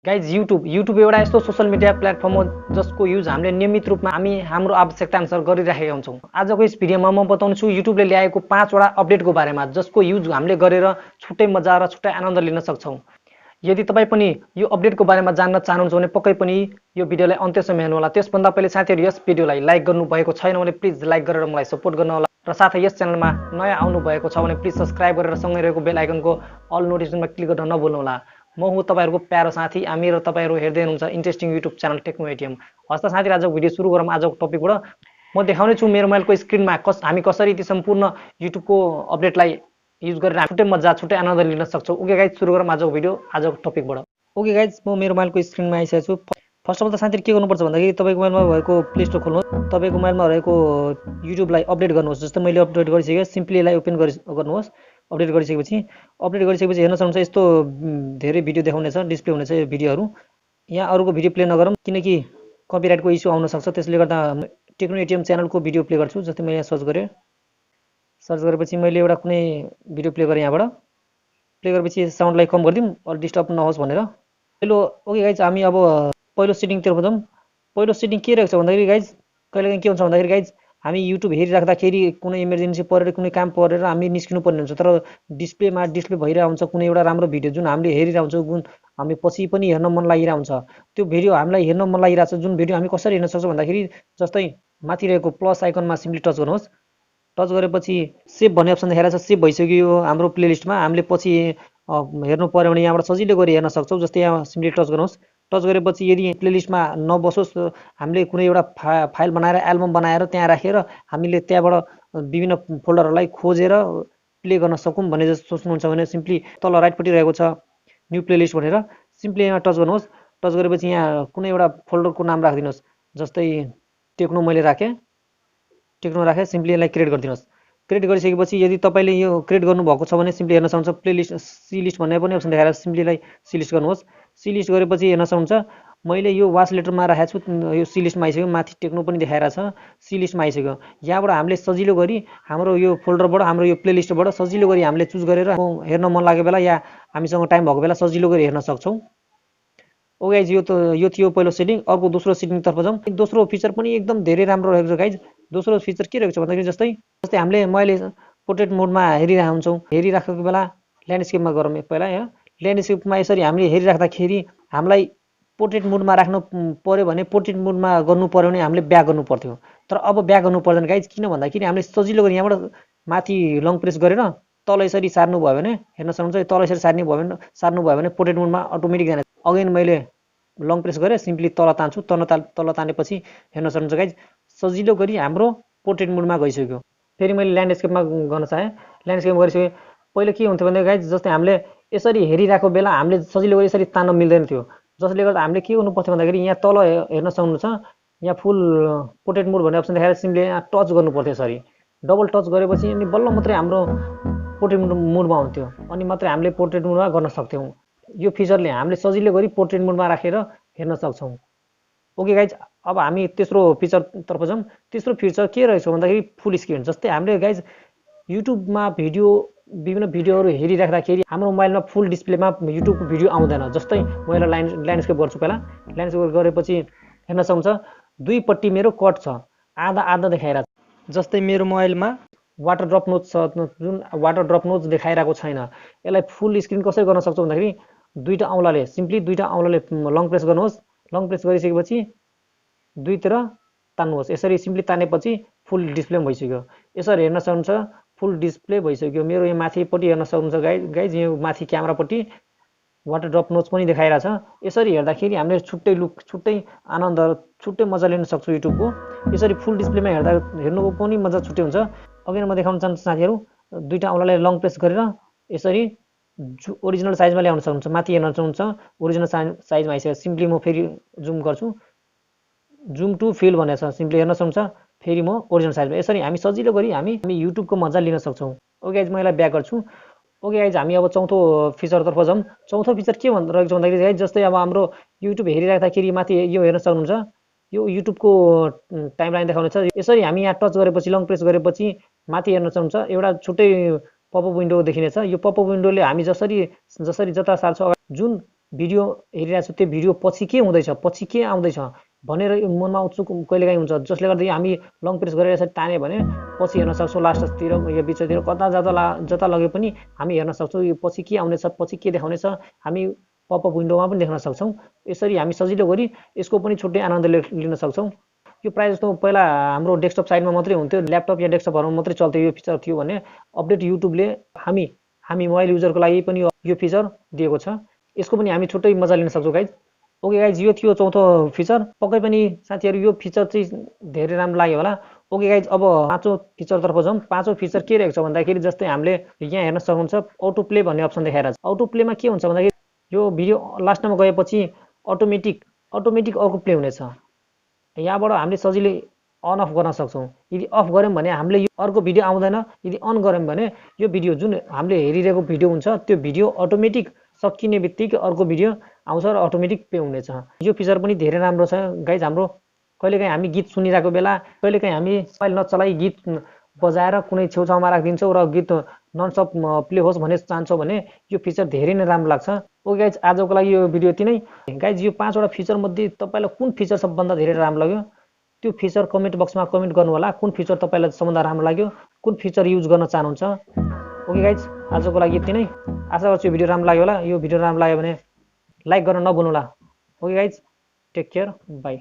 Guys YouTube एउटा यस्तो social media platform हो जसको युज हामीले नियमित रूपमा हाम्रो आवश्यकता अनुसार गरिरहेका हुन्छौँ। आजको यस भिडियोमा म बताउनेछु युट्युबले ल्याएको 5वटा अपडेटको बारेमा जसको युज हामीले गरेर छुट्टै मजा र छुट्टै आनन्द लिन सक्छौँ। यदि तपाईँ पनि यो अपडेटको बारेमा जान्न चाहनुहुन्छ भने पक्कै पनि यो भिडियोलाई अन्त्यसम्म हेर्नुहोला। त्यसभन्दा पहिले साथीहरू यस भिडियोलाई लाइक गर्नुभएको छैन भने प्लिज लाइक गरेर मलाई सपोर्ट गर्नुहोला र साथै यस च्यानलमा नयाँ आउनुभएको छ भने प्लिज सब्सक्राइब गरेर सँगै रहेको बेल आइकनको अल नोटिफिकेसनमा क्लिक गर्न नभुल्नुहोला। म हुँ तपाईँहरूको प्यारो साथी आमी र तपाईँहरू हेर्दै हुनुहुन्छ interesting YouTube channel techno ATM. हस् त साथी, आजको भिडियो सुरु गरौँ। आजको टपिकबाट म देखाउने छु मेरो मोबाइलको स्क्रिनमा हामी कसरी ती सम्पूर्ण युट्युबको अपडेटलाई युज गरेर छुट्टै मजा छुट्टै आनन्द लिन सक्छौँ। ओके गाइज, सुरु गरौँ आजको भिडियो आजको टपिकबाट। ओके गाइज, म मेरो मोबाइलको स्क्रिनमा आइसकेको छु। फर्स्ट अफ अल त साथीहरू के गर्नुपर्छ भन्दाखेरि तपाईँको मोबाइलमा भएको प्ले स्टोर खोल्नुहोस्। तपाईँको मोबाइलमा रहेको युट्युबलाई अपडेट गर्नुहोस्। जस्तै मैले अपडेट गरिसकेँ, सिम्पली यसलाई ओपन गर्नुहोस्। अपडेट गरिसकेपछि हेर्न सक्नुहुन्छ यस्तो धेरै भिडियो देखाउनेछ, डिस्प्ले हुनेछ यो भिडियोहरू। यहाँ अरूको भिडियो प्ले नगरौँ किनकि कपिराइटको इस्यु आउन सक्छ। त्यसले गर्दा टेक्नो एटिएम च्यानलको भिडियो प्ले गर्छु। जस्तै मैले यहाँ सर्च गरेपछि मैले एउटा कुनै भिडियो प्ले गरेँ। यहाँबाट प्ले गरेपछि साउन्डलाई कम गरिदिउँ अलि डिस्टर्ब नहोस् भनेर। ओके गाइज, हामी अब पहिलो सेटिङतिर जाउँ। पहिलो सेटिङ के रहेको छ भन्दाखेरि गाइज, कहिलेकाहीँ के हुन्छ भन्दाखेरि गाइज हामी युट्युब हेरिराख्दाखेरि कुनै इमर्जेन्सी परेर कुनै काम परेर हामी निस्किनु पर्ने हुन्छ, तर डिस्प्ले भइरहेको हुन्छ कुनै एउटा राम्रो भिडियो जुन हामीले हेरिरहेको हुन्छौँ, जुन हामी पछि पनि हेर्न मन लागिरहेको हुन्छ। त्यो भिडियो हामीलाई हेर्न मन लागिरहेको छ, जुन भिडियो हामी कसरी हेर्न सक्छौँ भन्दाखेरि जस्तै माथि रहेको प्लस आइकनमा सिम्पली टच गर्नुहोस्। टच गरेपछि सेभ भन्ने अप्सन देखाइरहेको छ। सेभ भइसक्यो हाम्रो प्लेलिस्टमा। हामीले पछि हेर्नु पर्यो भने यहाँबाट सजिलो गरी हेर्न सक्छौँ। जस्तै यहाँ सिम्पली टच गर्नुहोस्। टच गरेपछि यदि प्लेलिस्टमा नबसोस्, हामीले कुनै एउटा फाइल बनाएर एल्बम बनाएर त्यहाँ राखेर हामीले त्यहाँबाट विभिन्न फोल्डरहरूलाई खोजेर प्ले गर्न सकौँ भन्ने जस्तो सोच्नुहुन्छ भने सिम्पली तल राइटपट्टि रहेको छ न्यू प्लेलिस्ट भनेर, सिम्पली यहाँ टच गर्नुहोस्। टच गरेपछि यहाँ कुनै एउटा फोल्डरको नाम राखिदिनुहोस्। जस्तै टेक्नो मैले राखेँ, सिम्पली यसलाई क्रिएट गरिदिनुहोस्। क्रिएट गरिसकेपछि यदि तपाईँले यो क्रिएट गर्नुभएको छ भने सिम्पली हेर्न सक्नुहुन्छ प्लेलिस्ट सी लिस्ट भन्ने पनि अप्सन देखाएर सिम्पली यसलाई सी लिस्ट गर्नुहोस्। सी लिस्ट गरेपछि हेर्न सक्नुहुन्छ मैले यो वाच लेटरमा राखेको छु, यो सी लिस्टमा आइसक्यो। माथि टेक्नो पनि देखाइरहेको छ, सी लिस्टमा आइसक्यो। यहाँबाट हामीले सजिलो गरी हाम्रो यो फोल्डरबाट हाम्रो यो प्लेलिस्टबाट सजिलो गरी हामीले चुज गरेर हेर्न मन लागेको बेला या हामीसँग टाइम भएको बेला सजिलो गरी हेर्न सक्छौँ। ओके गाइज, यो थियो पहिलो सेटिङ। अर्को दोस्रो सेटिङतर्फ जाउँ। दोस्रो फिचर पनि एकदम धेरै राम्रो रहेको छ गाइज। दोस्रो फिचर के रहेको छ भन्दाखेरि जस्तै हामीले मैले पोर्ट्रेट मोडमा हेरिराखेको बेला ल्यान्डस्केपमा गरौँ पहिला। यहाँ ल्यान्डस्केपमा यसरी हामीले हेरिराख्दाखेरि हामीलाई पोर्ट्रेट मोडमा राख्नु पर्यो भने पोर्ट्रेट मोडमा गर्नु पर्यो भने हामीले ब्याक गर्नु पर्थ्यो, तर अब ब्याक गर्नु पर्दैन गाइज। किन भन्दाखेरि हामीले सजिलो गरी यहाँबाट माथि लङ प्रेस गरेर तल यसरी सार्नु भयो भने हेर्न सक्नुहुन्छ, तल यसरी सार्नु भयो भने पोर्ट्रेट मोडमा अटोमेटिक जाने। अगेन मैले लङ प्रेस गरेँ, सिम्पली तल तान्छु। तल तानेपछि हेर्न सक्नुहुन्छ गाइज सजिलो गरी हाम्रो पोर्ट्रेट मोडमा गइसक्यो। फेरि मैले ल्यान्डस्केपमा गर्न चाहेँ। ल्यान्डस्केप गरिसकेँ। पहिले के हुन्थ्यो भने गाइज जस्तै हामीले यसरी हेरिरहेको बेला हामीले सजिलो गरी यसरी तान्न मिल्दैन थियो, जसले गर्दा हामीले के गर्नु पर्थ्यो भन्दाखेरि यहाँ तल हेर्न सक्नुहुन्छ यहाँ फुल पोर्ट्रेट मोड भन्ने अप्सन देखाएर सिम्पली यहाँ टच गर्नु पर्थ्यो। यसरी डबल टच गरेपछि अनि बल्ल मात्रै हाम्रो पोर्ट्रेट मोडमा हुन्थ्यो, अनि मात्रै हामीले पोर्ट्रेट मोडमा गर्न सक्थ्यौँ। यो फिचरले हामीले सजिलो गरी पोर्ट्रेट मोडमा राखेर हेर्न सक्छौँ। ओके गाइज, अब हामी तेस्रो फिचरतर्फ जाउँ। तेस्रो फिचर के रहेछ भन्दाखेरि फुल स्क्रिन। जस्तै हामीले गाइज युट्युबमा विभिन्न भिडियोहरू हेरिराख्दाखेरि हाम्रो मोबाइलमा फुल डिस्प्लेमा युट्युबको भिडियो आउँदैन। जस्तै म यसलाई ल्यान्डस्केप गर्छु। पहिला ल्यान्डस्केप गरेपछि हेर्न सक्नुहुन्छ दुईपट्टि मेरो कट छ, आधा देखाइरहेको छ। जस्तै मेरो मोबाइलमा वाटर ड्रप नोच छ, जुन वाटर ड्रप नोच देखाइरहेको छैन। यसलाई फुल स्क्रिन कसरी गर्न सक्छौँ भन्दाखेरि सिम्पली दुईटा औँलाले लङ प्रेस गर्नुहोस्। लङ प्रेस गरिसकेपछि दुईतिर तान्नुहोस्। यसरी सिम्पली तानेपछि फुल डिस्प्ले भइसक्यो। यसरी हेर्न सक्नुहुन्छ फुल डिस्प्ले भइसक्यो। मेरो यहाँ माथिपट्टि हेर्न सक्नुहुन्छ गाइज यो माथि क्यामेरापट्टि वाटर ड्रप नोच पनि देखाइरहेछ। यसरी हेर्दाखेरि हामीले छुट्टै लुक, छुट्टै आनन्द, छुट्टै मजा लिन सक्छौँ युट्युबको। यसरी फुल डिस्प्लेमा हेर्नुको पनि मजा छुट्टै हुन्छ। अघि म देखाउन चाहन्छु साथीहरू, दुईटा औँलाले लङ प्रेस गरेर यसरी ओरिजिनल साइजमा ल्याउन सक्नुहुन्छ। माथि हेर्न सक्नुहुन्छ ओरिजिनल साइजमा आइसक्यो। सिम्पली म फेरि जुम गर्छु, जुम टु फिल भनेको छ। सिम्पली हेर्न सक्नुहुन्छ फेरि म ओरिजिनल साइजमा। यसरी हामी सजिलो गरी हामी युट्युबको मजा लिन सक्छौँ। ओके गाइज, म यसलाई ब्याक गर्छु। ओके गाइज, हामी अब चौथो फिचरतर्फ जाउँ। चौथो फिचर के रहेको छ भन्दाखेरि गाइज जस्तै अब हाम्रो युट्युब हेरिराख्दाखेरि माथि यो हेर्न सक्नुहुन्छ यो युट्युबको टाइमलाइन देखाउनेछ। यसरी हामी यहाँ टच गरेपछि लङ प्रेस गरेपछि माथि हेर्न सक्नुहुन्छ एउटा छुट्टै पपअप विन्डो देखिनेछ। यो पपअप विन्डोले हामी जसरी जता सार्छौँ जुन भिडियो हेरिरहेको छु त्यो भिडियो पछि के हुँदैछ, पछि के आउँदैछ भनेर मनमा उत्सुक कहिलेकाहीँ हुन्छ, जसले गर्दा हामी लङ प्रेस गरेर यसरी तान्यो भने पछि हेर्न सक्छौँ, लास्टतिर यो बिचतिर कता जता लगे पनि हामी हेर्न सक्छौँ यो पछि के आउनेछ, पछि के देखाउनेछ हामी पपअप विन्डोमा पनि देख्न सक्छौँ। यसरी हामी सजिलो गरी यसको पनि छुट्टै आनन्द लिन सक्छौँ। यो प्रायः जस्तो पहिला हाम्रो डेस्कटप साइडमा मात्रै हुन्थ्यो, ल्यापटप या डेस्कटपहरूमा मात्रै चल्थ्यो यो फिचर थियो भने अपडेट युट्युबले हामी मोबाइल युजरको लागि पनि यो फिचर दिएको छ। यसको पनि हामी छुट्टै मजा लिन सक्छौँ गाइज। ओके गाइज, यो थियो चौथो फिचर। पक्कै पनि साथीहरू यो फिचर चाहिँ धेरै राम्रो लाग्यो होला। ओके गाइज, अब पाँचौँ फिचरतर्फ जाउँ। पाँचौँ फिचर के रहेको छ भन्दाखेरि जस्तै हामीले यहाँ हेर्न सक्नुहुन्छ अटो प्ले भन्ने अप्सन देखाइरहेको छ। अटो प्लेमा के हुन्छ भन्दाखेरि यो भिडियो लास्टमा गएपछि अटोमेटिक अर्को प्ले हुनेछ। यहाँबाट हामीले सजिलै अन अफ गर्न सक्छौँ। यदि अफ गऱ्यौँ भने हामीले यो अर्को भिडियो आउँदैन, यदि अन गऱ्यौँ भने यो भिडियो जुन हामीले हेरिरहेको भिडियो हुन्छ त्यो भिडियो अटोमेटिक सकिने बित्तिकै अर्को भिडियो आउँछ र अटोमेटिक पे हुनेछ। यो फिचर पनि धेरै राम्रो छ गाइज। हाम्रो कहिलेकाहीँ हामी गीत सुनिरहेको बेला कहिलेकाहीँ हामी मोबाइल नचलाई गीत बजाएर कुनै छेउछाउमा राखिदिन्छौँ र गीत ननस्टप प्ले होस् भन्ने चाहन्छौँ भने यो फिचर धेरै नै राम्रो लाग्छ। ओके गाइज, आजको लागि यो भिडियो यति नै। गाइज, यो 5वटा फिचर मध्ये तपाईँलाई कुन फिचर सबभन्दा धेरै राम्रो लाग्यो त्यो फिचर कमेन्ट बक्समा कमेन्ट गर्नु होला। कुन फिचर तपाईँलाई सबभन्दा राम्रो लाग्यो, कुन फिचर युज गर्न चाहनुहुन्छ। ओके गाइज, आजको लागि यति नै। आशा गर्छु यो भिडियो राम्रो लाग्यो होला। यो भिडियो राम्रो लाग्यो भने लाइक गर्न नभुल्नु होला। Okay guys, take care, by.